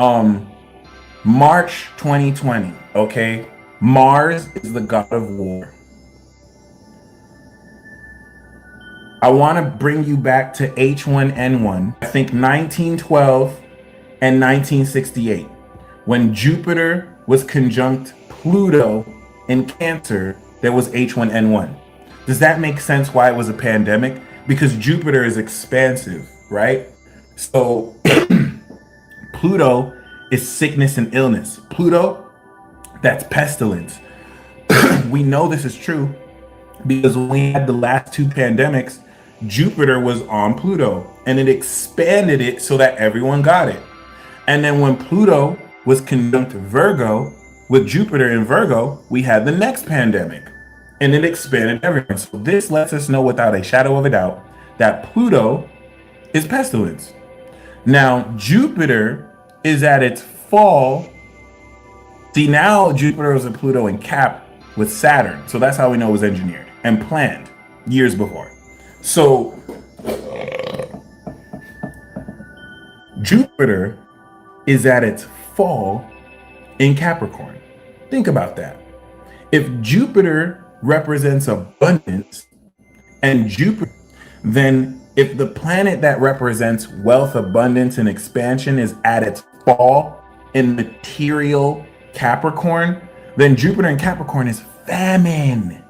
Um, March 2020, okay? Mars is the god of war. I want to bring you back to H1N1. I think 1912 and 1968, when Jupiter was conjunct Pluto in Cancer, there was H1N1. Does that make sense why it was a pandemic? Because Jupiter is expansive, right? So Pluto is sickness and illness. Pluto, that's pestilence. We know this is true because when we had the last two pandemics, Jupiter was on Pluto and it expanded it so that everyone got it. And then when Pluto was conjunct Virgo with Jupiter in Virgo, we had the next pandemic and it expanded everyone. So this lets us know without a shadow of a doubt that Pluto is pestilence. Now, Jupiter is at its fall. See, now Jupiter was in Pluto in Cap with Saturn. So that's how we know it was engineered and planned years before. So Jupiter is at its fall in Capricorn. Think about that. If Jupiter represents abundance and Jupiter, then if the planet that represents wealth, abundance, and expansion is at its fall in material Capricorn, then Jupiter in Capricorn is famine.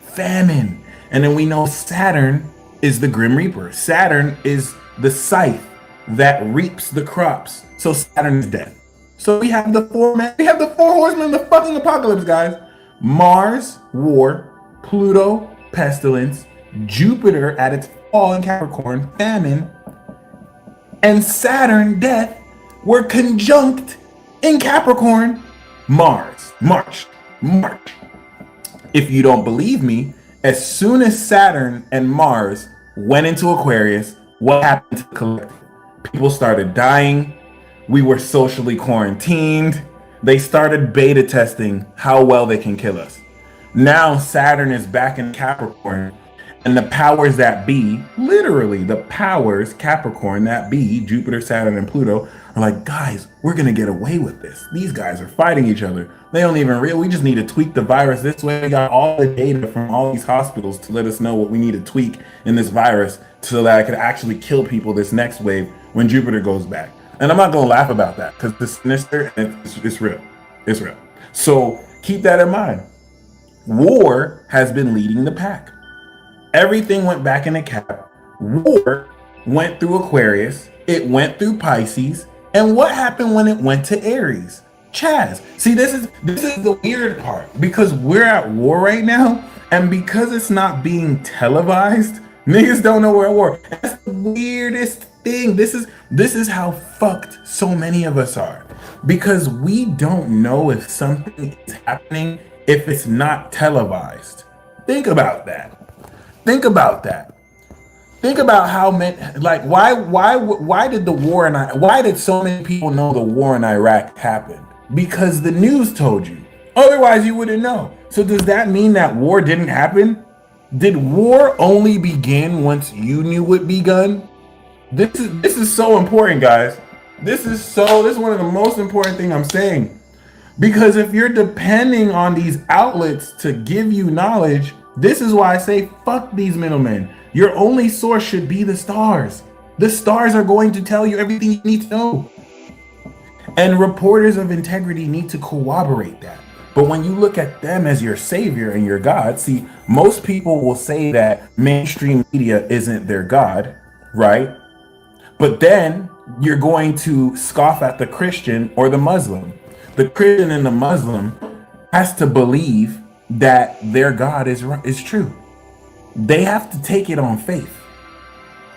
Famine. And then we know Saturn is the Grim Reaper. Saturn is the scythe that reaps the crops. So Saturn is death. So we have the four horsemen of the fucking apocalypse, guys. Mars, war. Pluto, pestilence. Jupiter at its fall in Capricorn, famine. And Saturn, death, were conjunct in Capricorn, Mars. March. If you don't believe me, as soon as Saturn and Mars went into Aquarius, what happened to the collective? People started dying. We were socially quarantined. They started beta testing how well they can kill us. Now Saturn is back in Capricorn, and the powers that be, literally the powers, Capricorn that be, Jupiter, Saturn, and Pluto, are like, guys, we're gonna get away with this. These guys are fighting each other. They don't even we just need to tweak the virus this way. We got all the data from all these hospitals to let us know what we need to tweak in this virus so that I could actually kill people this next wave when Jupiter goes back. And I'm not gonna laugh about that because it's sinister and it's real. It's real. So keep that in mind. War has been leading the pack. Everything went back into Cap. War went through Aquarius. It went through Pisces. And what happened when it went to Aries? Chaz. See, this is the weird part because we're at war right now, and because it's not being televised, niggas don't know we're at war. That's the weirdest thing. This is how fucked so many of us are because we don't know if something is happening if it's not televised. Think about that. Think about how many, like, why did the war in why did so many people know the war in Iraq happened? Because the news told you. Otherwise, you wouldn't know. So does that mean that war didn't happen? Did war only begin once you knew it begun? This is so important, guys. This is one of the most important things I'm saying. Because if you're depending on these outlets to give you knowledge, this is why I say fuck these middlemen. Your only source should be the stars. The stars are going to tell you everything you need to know. And reporters of integrity need to corroborate that. But when you look at them as your savior and your God, see, most people will say that mainstream media isn't their God, right? But then you're going to scoff at the Christian or the Muslim. The Christian and the Muslim has to believe that their God is true. They have to take it on faith.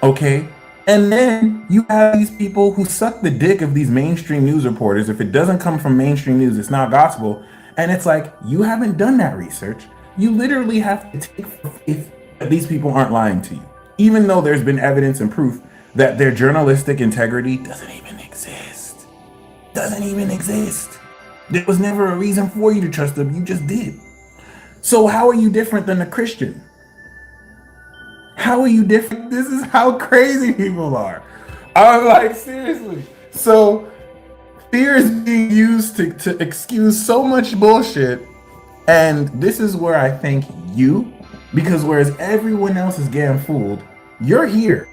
Okay? And then you have these people who suck the dick of these mainstream news reporters. If it doesn't come from mainstream news, it's not gospel. And it's like, you haven't done that research. You literally have to take for faith that these people aren't lying to you. Even though there's been evidence and proof that their journalistic integrity doesn't even exist. Doesn't even exist. There was never a reason for you to trust them. You just did. So how are you different than a Christian? How are you different? This is how crazy people are. I'm like, seriously. So Fear is being used to excuse so much bullshit. And this is where I thank you, because whereas everyone else is getting fooled, you're here.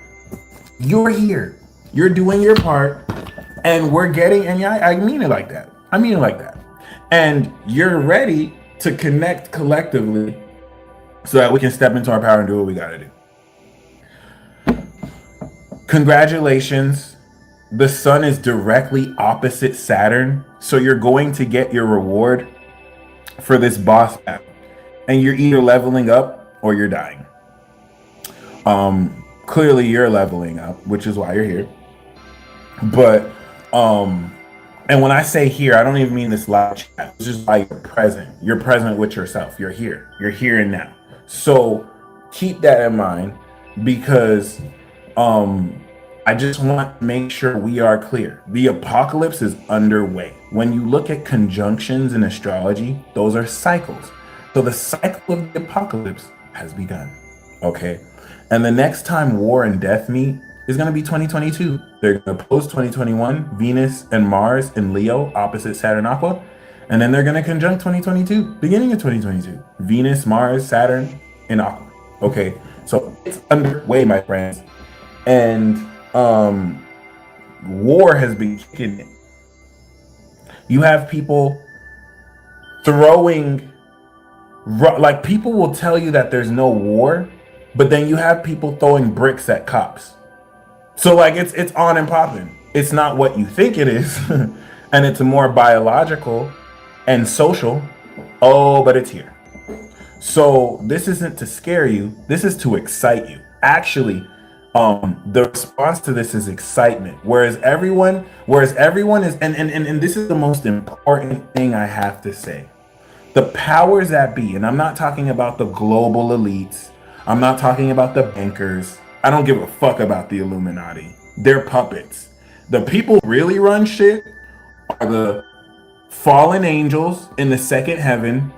You're here. You're doing your part, and we're getting, and yeah, I mean it like that. I mean it like that. And you're ready to connect collectively so that we can step into our power and do what we got to do. Congratulations. The sun is directly opposite Saturn, so you're going to get your reward for this boss battle, and you're either leveling up or you're dying. Clearly you're leveling up, which is why you're here. But and when I say here, I don't even mean this live chat. It's just like you're present. You're present with yourself. You're here. You're here and now. So keep that in mind, because I just want to make sure we are clear. The apocalypse is underway. When you look at conjunctions in astrology, those are cycles. So the cycle of the apocalypse has begun. Okay. And the next time war and death meet is going to be 2022. They're going to post 2021, Venus and Mars in Leo opposite Saturn Aqua. And then they're going to conjunct 2022, beginning of 2022. Venus, Mars, Saturn in Aqua. Okay. So it's underway, my friends. And war has been kicking in. You have people throwing, like, people will tell you that there's no war, but then you have people throwing bricks at cops. So like it's on and popping. It's not what you think it is, and it's more biological and social. Oh, but it's here. So this isn't to scare you. This is to excite you. Actually, the response to this is excitement. Whereas everyone is, and this is the most important thing I have to say. The powers that be, and I'm not talking about the global elites. I'm not talking about the bankers. I don't give a fuck about the Illuminati. They're puppets. The people who really run shit are the fallen angels in the second heaven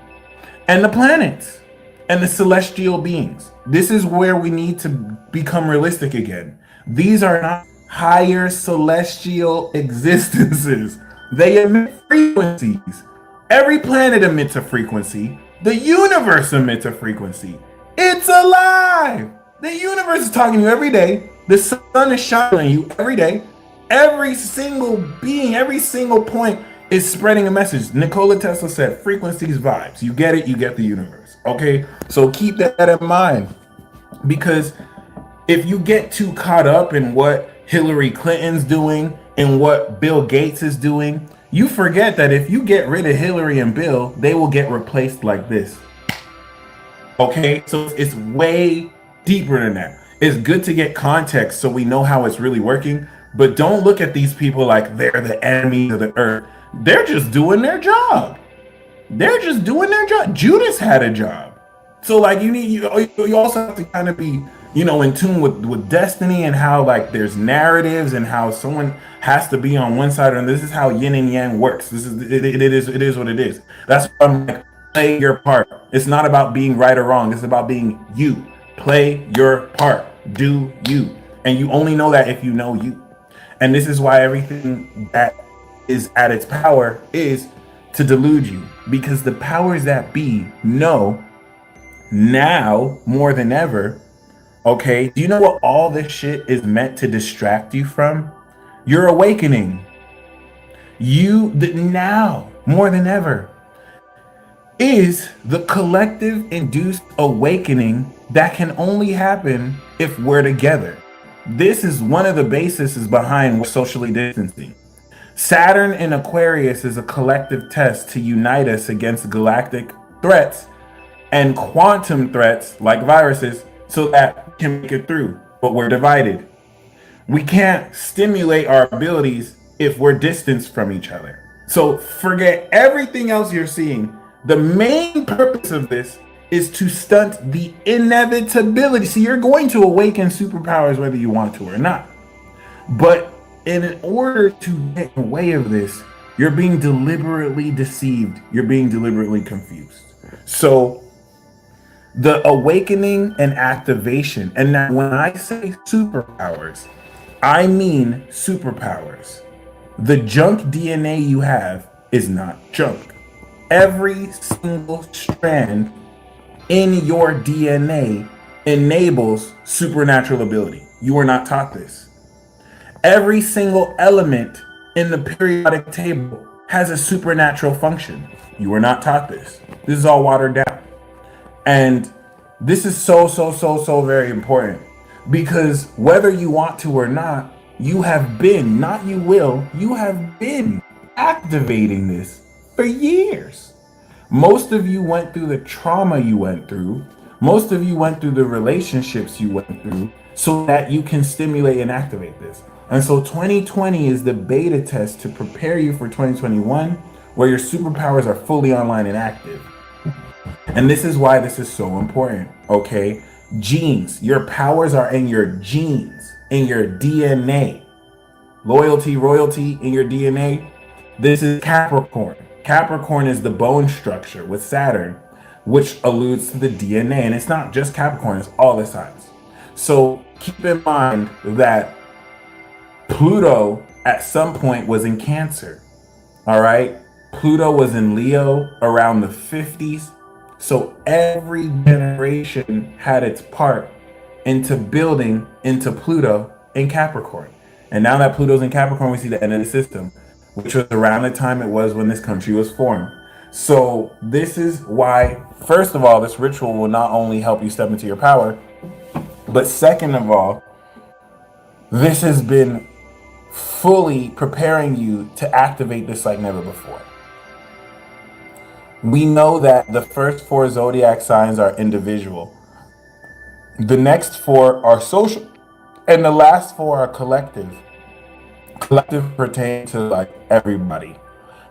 and the planets and the celestial beings. This is where we need to become realistic again. These are not higher celestial existences. They emit frequencies. Every planet emits a frequency. The universe emits a frequency. It's alive. The universe is talking to you every day. The sun is shining on you every day. Every single being, every single point is spreading a message. Nikola Tesla said, frequencies, vibes. You get it, you get the universe. Okay? So keep that in mind. Because if you get too caught up in what Hillary Clinton's doing and what Bill Gates is doing, you forget that if you get rid of Hillary and Bill, they will get replaced like this. Okay? So it's way deeper than that. It's good to get context so we know how it's really working, but don't look at these people like they're the enemies of the earth. They're just doing their job. They're just doing their job. Judas had a job. So like you also have to kind of be, in tune with destiny and how like there's narratives and how someone has to be on one side, and this is how yin and yang works. It is what it is. That's why I'm like, play your part. It's not about being right or wrong. It's about being you. Play your part. Do you. And you only know that if you know you. And this is why everything that is at its power is to delude you. Because the powers that be know now more than ever. Okay, do you know what all this shit is meant to distract you from? Your awakening. Now more than ever is the collective induced awakening that can only happen if we're together. This is one of the bases behind socially distancing. Saturn in Aquarius is a collective test to unite us against galactic threats and quantum threats like viruses so that we can make it through, but we're divided. We can't stimulate our abilities if we're distanced from each other. So forget everything else you're seeing. The main purpose of this is to stunt the inevitability. See, you're going to awaken superpowers whether you want to or not. But in order to get in the way of this, you're being deliberately deceived. You're being deliberately confused. So the awakening and activation, and now when I say superpowers, I mean superpowers. The junk DNA you have is not junk. Every single strand in your DNA enables supernatural ability. You are not taught this. Every single element in the periodic table has a supernatural function. You are not taught this. This is all watered down. And this is so very important, because whether you want to or not, you have been, not you will, you have been activating this for years. Most of you went through the trauma you went through. Most of you went through the relationships you went through so that you can stimulate and activate this. And so 2020 is the beta test to prepare you for 2021, where your superpowers are fully online and active. And this is why this is so important, okay? Genes, your powers are in your genes, in your DNA. Loyalty, royalty in your DNA. This is Capricorn. Capricorn is the bone structure with Saturn, which alludes to the DNA. And it's not just Capricorn, it's all the signs. So keep in mind that Pluto at some point was in Cancer, all right? Pluto was in Leo around the 50s. So every generation had its part into building into Pluto in Capricorn. And now that Pluto's in Capricorn, we see the end of the system, which was around the time it was when this country was formed. So this is why, first of all, this ritual will not only help you step into your power, but second of all, this has been fully preparing you to activate this like never before. We know that the first 4 zodiac signs are individual. The next 4 are social, and the last 4 are collective. Collective pertain to like everybody.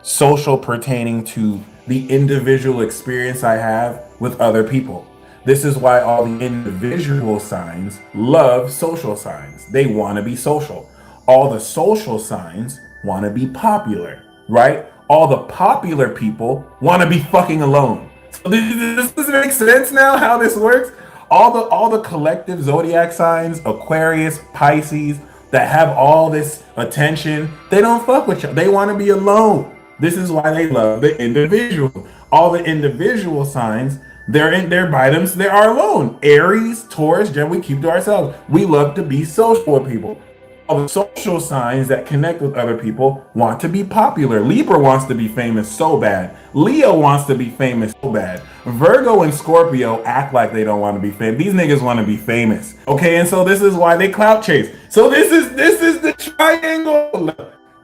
Social pertaining to the individual experience I have with other people. This is why all the individual signs love social signs. They want to be social. All the social signs want to be popular, right? All the popular people want to be fucking alone. So does this make sense now how this works? All the collective zodiac signs, Aquarius, Pisces, that have all this attention, they don't fuck with you. They want to be alone. This is why they love the individual. All the individual signs, they're by them, they are alone. Aries, Taurus, we keep to ourselves. We love to be social with people. All the social signs that connect with other people want to be popular. Libra wants to be famous so bad. Leo wants to be famous so bad. Virgo and Scorpio act like they don't want to be famous. These niggas want to be famous. Okay, and so this is why they clout chase. So this is the triangle.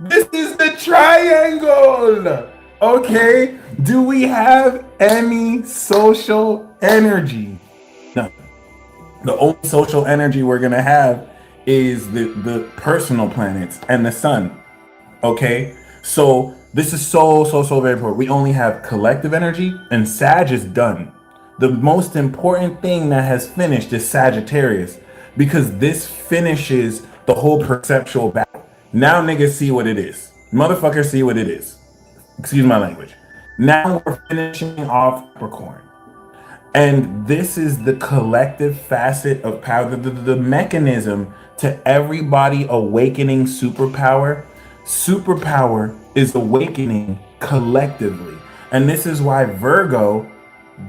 This is the triangle. Okay, do we have any social energy? No. The only social energy we're gonna have is the personal planets and the sun. Okay, so this is so very important. We only have collective energy, and Sag is done. The most important thing that has finished is Sagittarius, because this finishes the whole perceptual battle. Now niggas see what it is. Motherfuckers see what it is. Excuse my language. Now we're finishing off Capricorn. And this is the collective facet of power, the mechanism to everybody awakening superpower. Superpower is awakening collectively. And this is why Virgo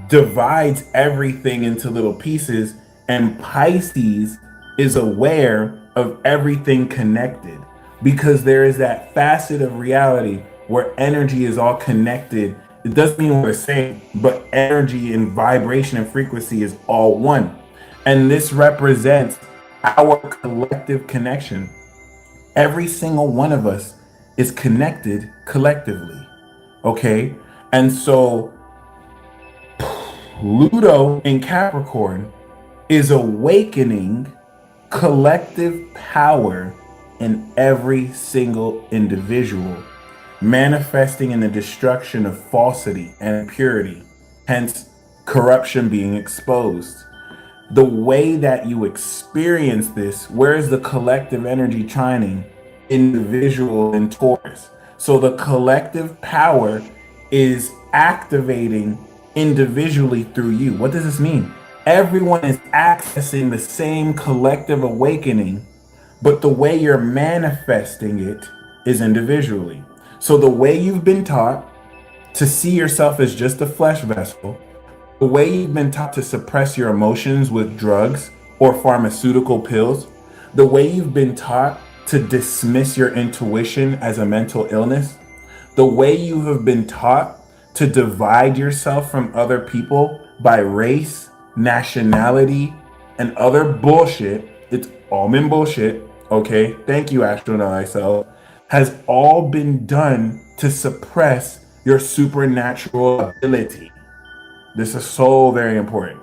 divides everything into little pieces, and Pisces is aware of everything connected, because there is that facet of reality where energy is all connected. It doesn't mean we're the same, but energy and vibration and frequency is all one. And this represents our collective connection. Every single one of us is connected collectively. Okay? And so Pluto in Capricorn is awakening collective power in every single individual, manifesting in the destruction of falsity and impurity, hence corruption being exposed. The way that you experience this, where is the collective energy shining? Individual in Taurus. So the collective power is activating individually through you. What does this mean? Everyone is accessing the same collective awakening, but the way you're manifesting it is individually. So the way you've been taught to see yourself as just a flesh vessel, the way you've been taught to suppress your emotions with drugs or pharmaceutical pills, the way you've been taught to dismiss your intuition as a mental illness, the way you have been taught to divide yourself from other people by race, nationality, and other bullshit. It's all been bullshit. Okay, thank you, astronaut myself. Has all been done to suppress your supernatural ability. This is so very important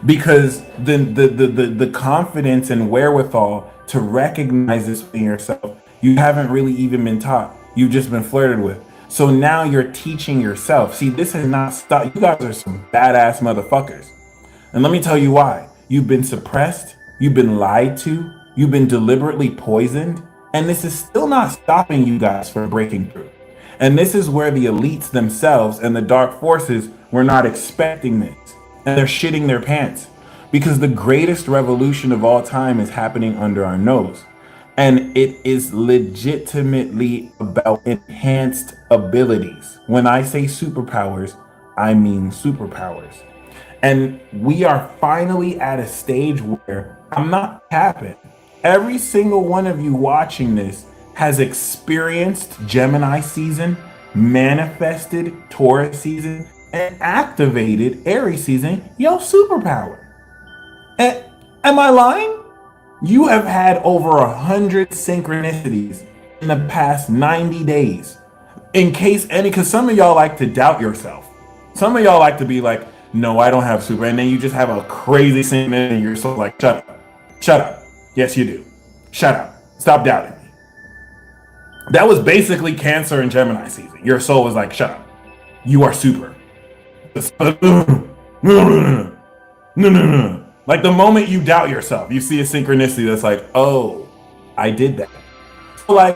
because the confidence and wherewithal to recognize this in yourself, you haven't really even been taught. You've just been flirted with. So now you're teaching yourself. See, this has not stopped. You guys are some badass motherfuckers. And let me tell you why. You've been suppressed. You've been lied to. You've been deliberately poisoned. And this is still not stopping you guys from breaking through. And this is where the elites themselves and the dark forces were not expecting this. And they're shitting their pants. Because the greatest revolution of all time is happening under our nose. And it is legitimately about enhanced abilities. When I say superpowers, I mean superpowers. And we are finally at a stage where I'm not capping. Every single one of you watching this has experienced Gemini season, manifested Taurus season, and activated Aries season, your superpower. Am I lying? You have had over 100 synchronicities in the past 90 days. In case any, because some of y'all like to doubt yourself. Some of y'all like to be like, no, I don't have super. And then you just have a crazy synchronicity and you're so like, shut up. Shut up. Yes, you do. Shut up. Stop doubting me. That was basically Cancer and Gemini season. Your soul was like, shut up. You are super. No. Like the moment you doubt yourself, you see a synchronicity that's like, oh, I did that. So like,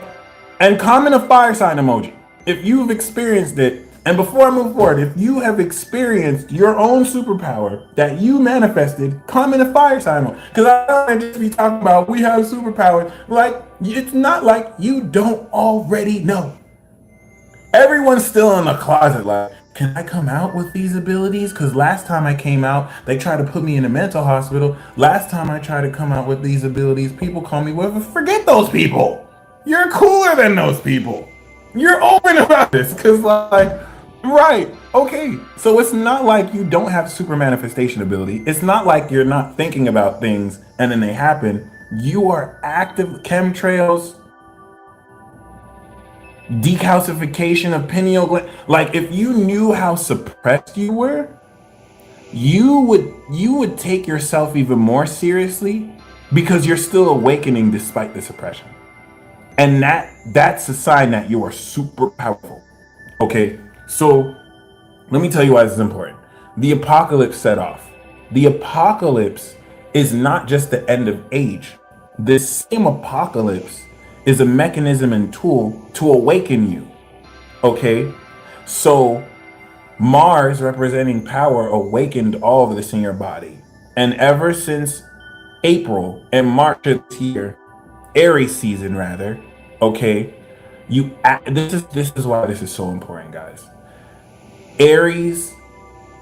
and comment a fire sign emoji if you've experienced it. And before I move forward, if you have experienced your own superpower that you manifested, comment a fire sign emoji. Because I don't want to just be talking about we have superpowers. Like, it's not like you don't already know. Everyone's still in the closet like, can I come out with these abilities? Because last time I came out, they tried to put me in a mental hospital. Last time I tried to come out with these abilities, people call me, well, forget those people. You're cooler than those people. You're open about this. Because like, right, okay. So it's not like you don't have super manifestation ability. It's not like you're not thinking about things and then they happen. You are active chemtrails, decalcification of pineal gland. Like if you knew how suppressed you were, you would take yourself even more seriously because you're still awakening despite the suppression. And that's a sign that you are super powerful. Okay, so let me tell you why this is important. The apocalypse set off. The apocalypse is not just the end of age. This same apocalypse is a mechanism and tool to awaken you. Okay, so Mars representing power awakened all of this in your body. And ever since April and March of this year, Aries season rather, okay, this is why this is so important, guys. Aries,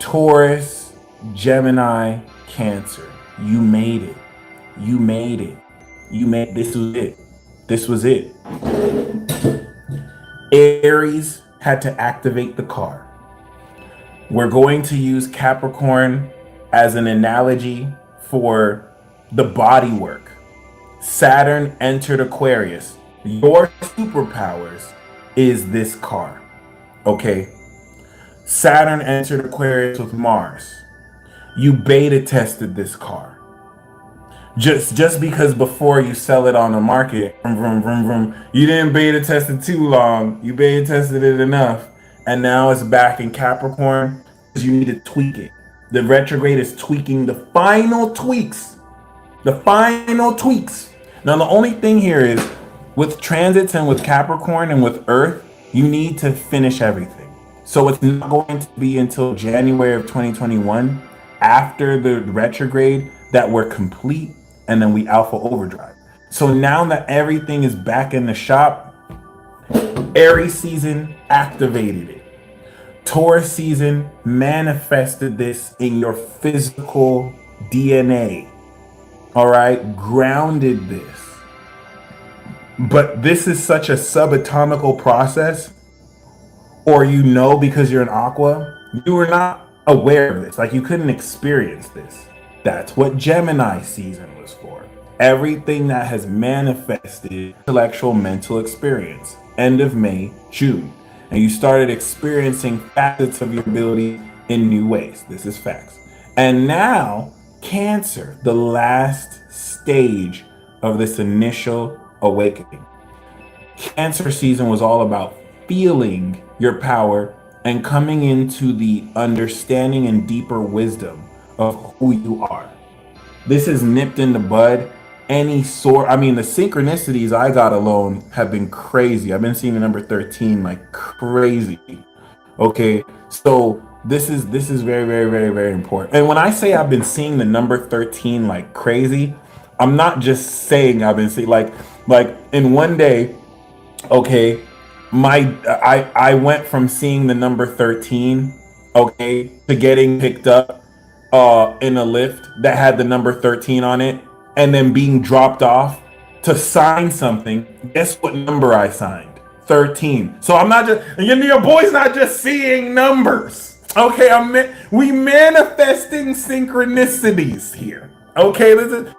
Taurus, Gemini, Cancer. You made it. You made it. This was it. This was it. Aries had to activate the car. We're going to use Capricorn as an analogy for the body work. Saturn entered Aquarius. Your superpowers is this car. Okay? Saturn entered Aquarius with Mars. You beta tested this car. Just because before you sell it on the market, you didn't beta test it too long. You beta tested it enough. And now it's back in Capricorn. You need to tweak it. The retrograde is tweaking the final tweaks. The final tweaks. Now the only thing here is with transits and with Capricorn and with Earth, you need to finish everything. So it's not going to be until January of 2021 after the retrograde that we're complete and then we alpha overdrive. So now that everything is back in the shop, Aries season activated it. Taurus season manifested this in your physical DNA. All right, grounded this. But this is such a subatomical process, or because you're an aqua, you were not aware of this. Like, you couldn't experience this. That's what Gemini season was for. Everything that has manifested intellectual mental experience. End of May, June. And you started experiencing facets of your ability in new ways. This is facts. And now, Cancer, the last stage of this initial awakening. Cancer season was all about feeling your power and coming into the understanding and deeper wisdom of who you are. This is nipped in the bud. The synchronicities I got alone have been crazy. I've been seeing the number 13 like crazy. Okay, so this is very, very, very, very important. And when I say I've been seeing the number 13 like crazy, I'm not just saying I've been seeing like in one day. Okay, I went from seeing the number 13, okay, to getting picked up in a lift that had the number 13 on it, and then being dropped off to sign something. Guess what number I signed? 13. So I'm not just, your boy's not just seeing numbers. Okay, we manifesting synchronicities here. Okay, let's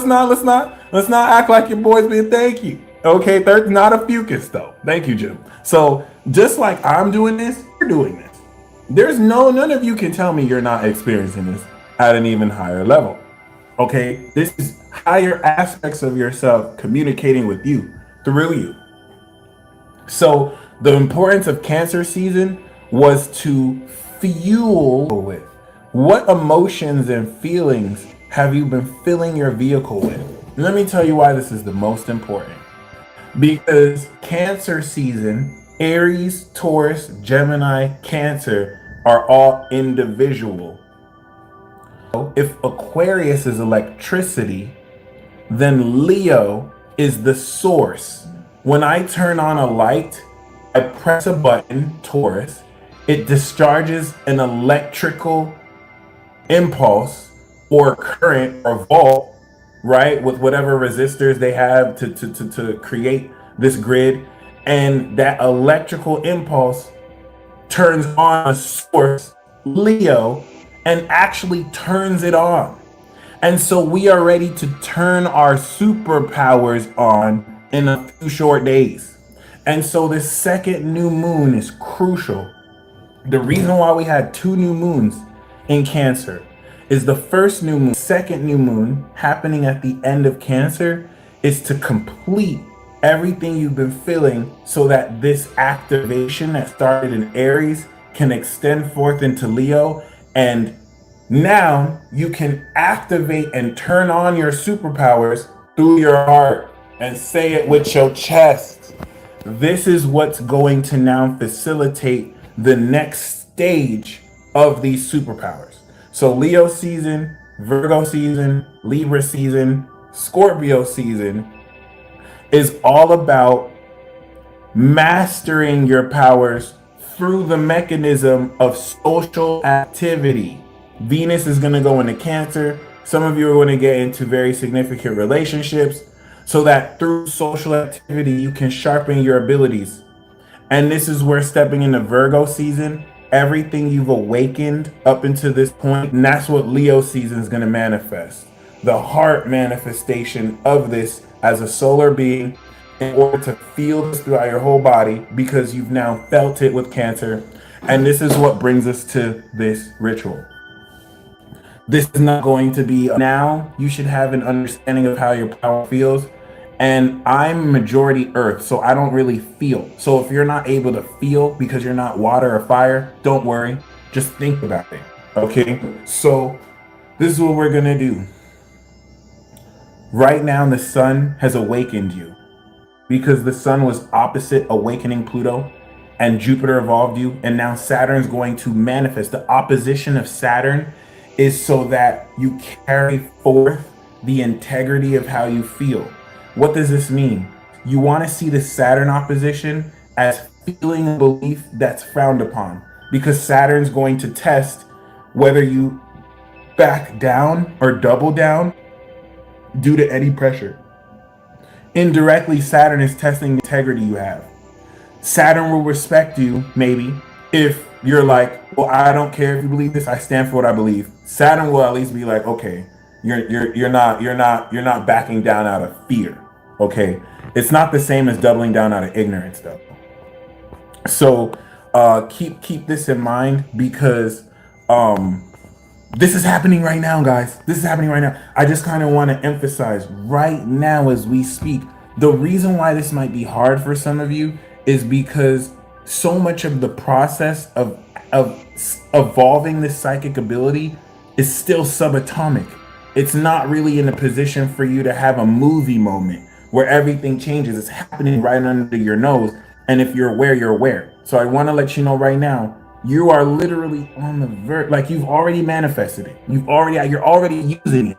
not act like your boy's being, thank you. Okay, not a fucus though. Thank you, Jim. So just like I'm doing this, you're doing this. None of you can tell me you're not experiencing this at an even higher level. Okay, this is higher aspects of yourself communicating with you through you. So the importance of Cancer season was to fuel with. What emotions and feelings have you been filling your vehicle with? Let me tell you why this is the most important. Because Cancer season, Aries, Taurus, Gemini, Cancer are all individual. If Aquarius is electricity, then Leo is the source. When I turn on a light, I press a button, Taurus, it discharges an electrical impulse or current or volt, right, with whatever resistors they have to create this grid, and that electrical impulse turns on a source, Leo, and actually turns it on. And so we are ready to turn our superpowers on in a few short days. And so this second new moon is crucial. The reason why we had 2 new moons in Cancer is the first new moon, second new moon happening at the end of Cancer is to complete everything you've been feeling so that this activation that started in Aries can extend forth into Leo, and now you can activate and turn on your superpowers through your heart and say it with your chest. This is what's going to now facilitate the next stage of these superpowers. So Leo season, Virgo season, Libra season, Scorpio season is all about mastering your powers through the mechanism of social activity. Venus is going to go into Cancer. Some of you are going to get into very significant relationships so that through social activity, you can sharpen your abilities. And this is where, stepping into Virgo season, everything you've awakened up until this point, and that's what Leo season is going to manifest. The heart manifestation of this as a solar being, in order to feel this throughout your whole body, because you've now felt it with Cancer. And this is what brings us to this ritual. This is not going to be now. You should have an understanding of how your power feels. And I'm majority earth, so I don't really feel. So if you're not able to feel because you're not water or fire, don't worry. Just think about it. Okay? So this is what we're going to do. Right now, the sun has awakened you because the sun was opposite awakening Pluto, and Jupiter evolved you. And now Saturn's going to manifest. The opposition of Saturn is so that you carry forth the integrity of how you feel. What does this mean? You want to see the Saturn opposition as feeling a belief that's frowned upon, because Saturn's going to test whether you back down or double down due to any pressure. Indirectly, Saturn is testing the integrity you have. Saturn will respect you, maybe, if you're like, well, I don't care if you believe this, I stand for what I believe. Saturn will at least be like, okay, you're not backing down out of fear. Okay. It's not the same as doubling down out of ignorance though. So keep this in mind, because this is happening right now, guys. This is happening right now. I just kind of want to emphasize right now as we speak. The reason why this might be hard for some of you is because so much of the process of evolving this psychic ability is still subatomic. It's not really in a position for you to have a movie moment where everything changes. It's happening right under your nose. And if you're aware, you're aware. So I want to let you know right now, you are literally on the verge, like you've already manifested it. You're already using it,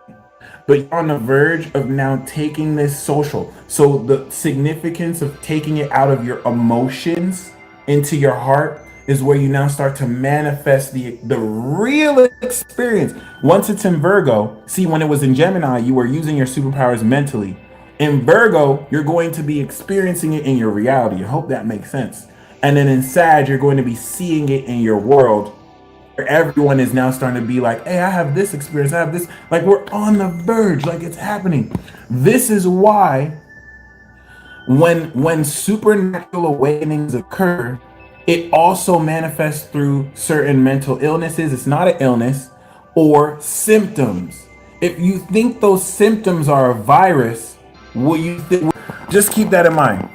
but you're on the verge of now taking this social. So the significance of taking it out of your emotions into your heart is where you now start to manifest the real experience. Once it's in Virgo, see, when it was in Gemini, you were using your superpowers mentally. In Virgo, you're going to be experiencing it in your reality. I hope that makes sense. And then in Sag, you're going to be seeing it in your world, where everyone is now starting to be like, hey, I have this experience, I have this. Like, we're on the verge, like it's happening. This is why when supernatural awakenings occur, it also manifests through certain mental illnesses. It's not an illness, or symptoms. If you think those symptoms are a virus, just keep that in mind.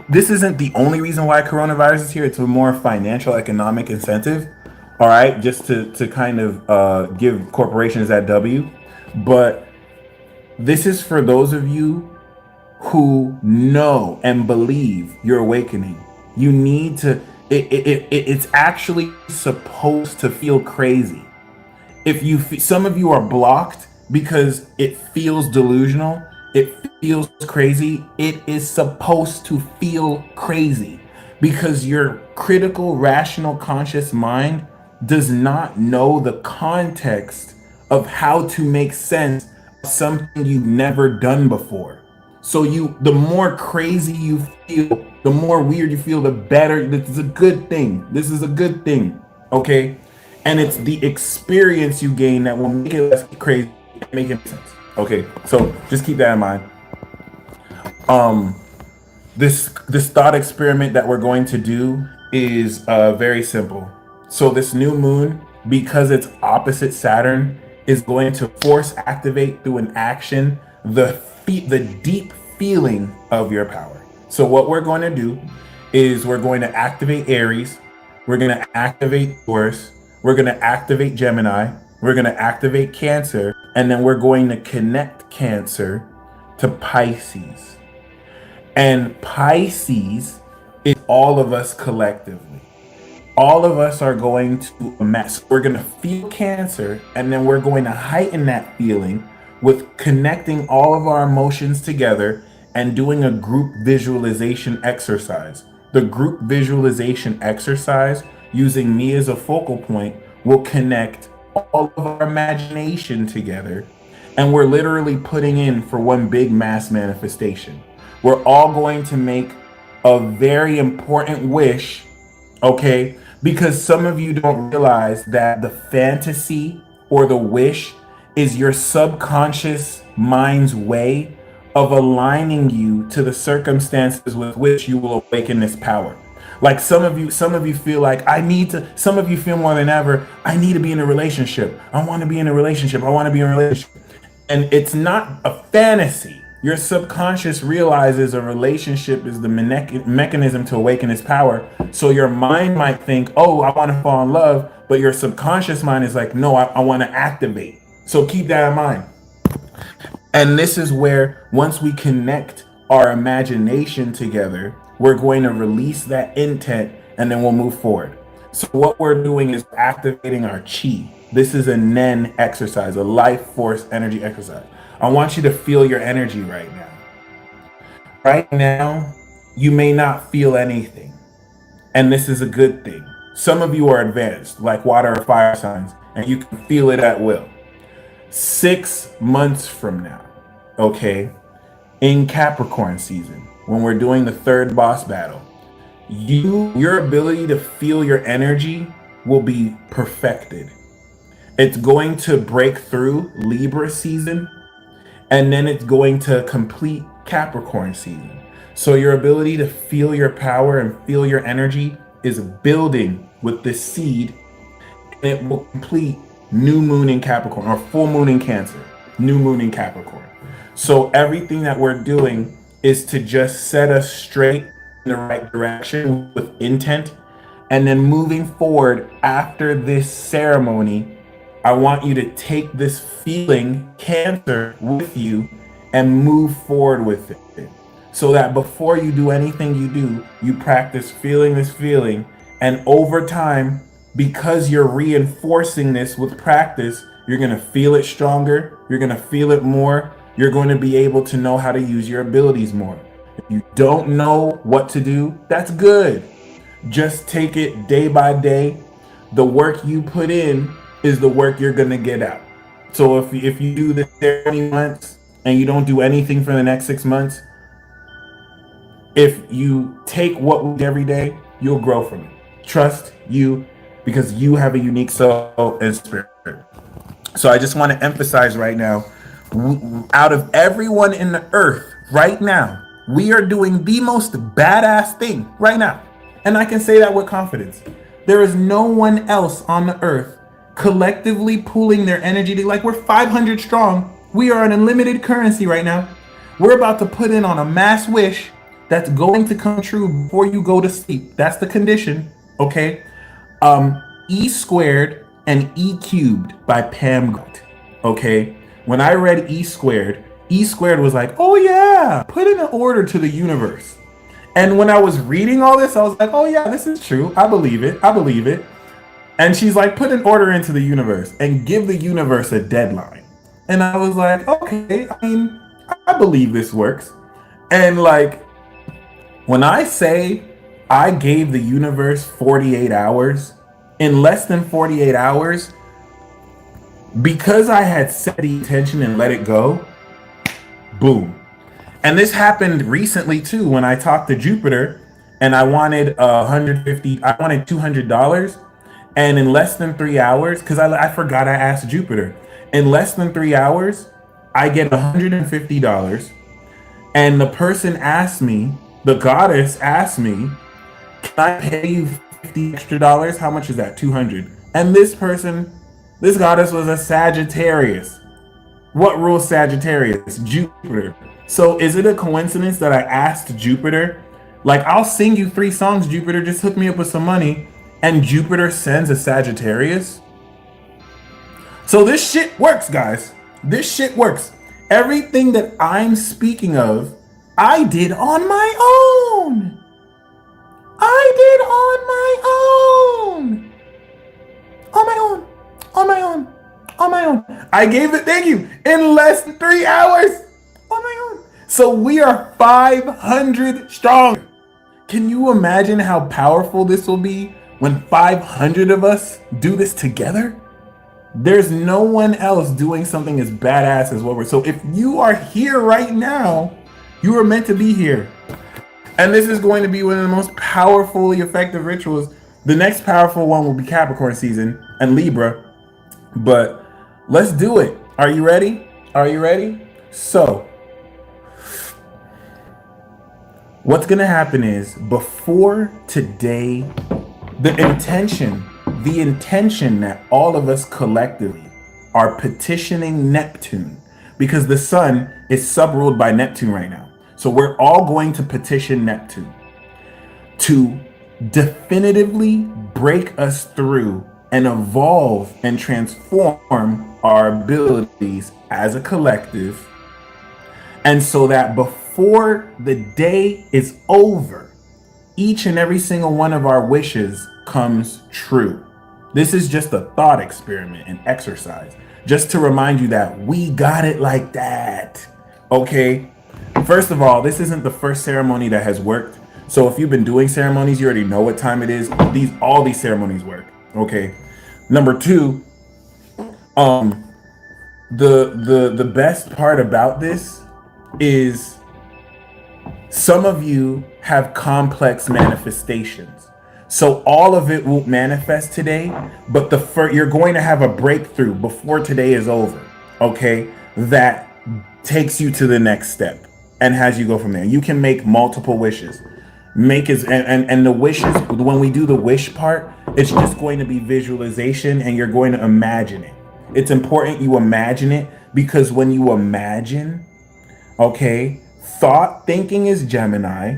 This isn't the only reason why coronavirus is here. It's a more financial, economic incentive. All right, just to kind of give corporations that W. But this is for those of you who know and believe you're awakening. You need to. It's actually supposed to feel crazy. Some of you are blocked because it feels delusional. It feels crazy. It is supposed to feel crazy because your critical, rational, conscious mind does not know the context of how to make sense of something you've never done before. So the more crazy you feel, the more weird you feel, the better. This is a good thing. This is a good thing. Okay? And it's the experience you gain that will make it less crazy and make it make sense. Okay, so just keep that in mind. This thought experiment that we're going to do is very simple. So this new moon, because it's opposite Saturn, is going to force activate through an action the deep feeling of your power. So what we're going to do is we're going to activate Aries, we're going to activate Taurus, we're going to activate Gemini, we're going to activate Cancer, and then we're going to connect Cancer to Pisces. And Pisces is all of us collectively. All of us are going to amass. We're going to feel Cancer, and then we're going to heighten that feeling with connecting all of our emotions together and doing a group visualization exercise. The group visualization exercise, using me as a focal point, will connect all of our imagination together, and we're literally putting in for one big mass manifestation. We're all going to make a very important wish, okay? Because some of you don't realize that the fantasy or the wish is your subconscious mind's way of aligning you to the circumstances with which you will awaken this power. Like some of you feel like some of you feel more than ever, I need to be in a relationship. I want to be in a relationship. I want to be in a relationship. And it's not a fantasy. Your subconscious realizes a relationship is the mechanism to awaken its power. So your mind might think, oh, I want to fall in love. But your subconscious mind is like, no, I want to activate. So keep that in mind. And this is where once we connect our imagination together, we're going to release that intent and then we'll move forward. So what we're doing is activating our chi. This is a Nen exercise, a life force energy exercise. I want you to feel your energy right now. right now, you may not feel anything. And this is a good thing. Some of you are advanced, like water or fire signs, and you can feel it at will. 6 months from now, okay, in Capricorn season, when we're doing the third boss battle, your ability to feel your energy will be perfected. It's going to break through Libra season, and then it's going to complete Capricorn season. So your ability to feel your power and feel your energy is building with this seed, and it will complete new moon in Capricorn or full moon in Cancer, new moon in Capricorn. So everything that we're doing is to just set us straight in the right direction with intent. And then moving forward after this ceremony, I want you to take this feeling, Cancer, with you and move forward with it. So that before you do anything you do, you practice feeling this feeling. And over time, because you're reinforcing this with practice, you're going to feel it stronger. You're going to feel it more. You're going to be able to know how to use your abilities more. If you don't know what to do, that's good. Just take it day by day. The work you put in is the work you're going to get out. So if you do this 30 months and you don't do anything for the next 6 months, if you take what we do every day, you'll grow from it. Trust you, because you have a unique soul and spirit. So I just want to emphasize right now, out of everyone in the earth right now, we are doing the most badass thing right now. And I can say that with confidence. There is no one else on the earth collectively pooling their energy to, like, we're 500 strong. We are an unlimited currency right now. We're about to put in on a mass wish that's going to come true before you go to sleep. That's the condition, okay? E squared and E cubed by Pam Gott, okay? When I read E squared was like, oh yeah, put in an order to the universe. And when I was reading all this, I was like, oh yeah, this is true. I believe it. And she's like, put an order into the universe and give the universe a deadline. And I was like, okay, I mean, I believe this works. And like, when I say I gave the universe 48 hours, in less than 48 hours, because I had set the intention and let it go, boom. And this happened recently too, when I talked to Jupiter and I wanted $200. And in less than 3 hours, because I forgot I asked Jupiter, in less than 3 hours, I get $150. And the person asked me, the goddess asked me, can I pay you $50 extra? How much is that? 200. And this goddess was a Sagittarius. What rules Sagittarius? Jupiter. So is it a coincidence that I asked Jupiter, like, I'll sing you 3 songs, Jupiter, just hook me up with some money, and Jupiter sends a Sagittarius? So this shit works, guys. This shit works. Everything that I'm speaking of, I did on my own. On my own. I gave it, thank you, in less than 3 hours. On my own. So we are 500 strong. Can you imagine how powerful this will be when 500 of us do this together? There's no one else doing something as badass as what we're. So if you are here right now, you are meant to be here. And this is going to be one of the most powerfully effective rituals. The next powerful one will be Capricorn season and Libra. But let's do it. Are you ready? So what's going to happen is, before today, the intention that all of us collectively are petitioning Neptune, because the sun is subruled by Neptune right now. So we're all going to petition Neptune to definitively break us through and evolve and transform our abilities as a collective. And so that before the day is over, each and every single one of our wishes comes true. This is just a thought experiment, an exercise, just to remind you that we got it like that. Okay? First of all, this isn't the first ceremony that has worked. So if you've been doing ceremonies, you already know what time it is. All these ceremonies work. Okay. Number two, the best part about this is some of you have complex manifestations. So all of it won't manifest today, but you're going to have a breakthrough before today is over. Okay? That takes you to the next step and has you go from there. You can make multiple wishes. And the wishes, when we do the wish part, it's just going to be visualization and you're going to imagine it. It's important you imagine it, because when you imagine, okay, thinking is Gemini,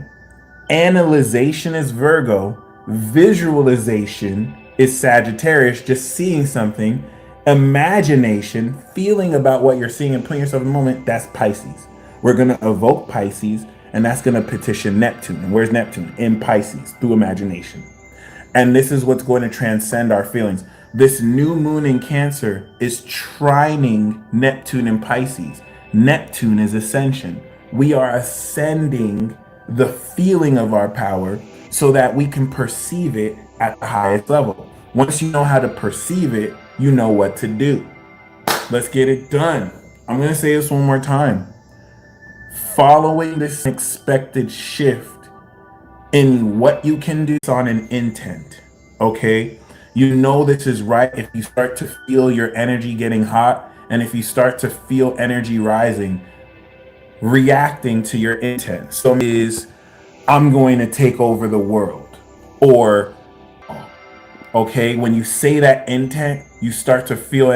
analyzation is Virgo, visualization is Sagittarius, just seeing something, imagination, feeling about what you're seeing and putting yourself in the moment, that's Pisces. We're going to evoke Pisces, and that's going to petition Neptune. And where's Neptune? In Pisces, through imagination. And this is what's going to transcend our feelings. This new moon in Cancer is trining Neptune in Pisces. Neptune is ascension. We are ascending the feeling of our power so that we can perceive it at the highest level. Once you know how to perceive it, you know what to do. Let's get it done. I'm going to say this one more time. Following this expected shift in what you can do on an intent, okay? You know this is right if you start to feel your energy getting hot, and if you start to feel energy rising, reacting to your intent. So is, I'm going to take over the world. Or, okay, when you say that intent, you start to feel energy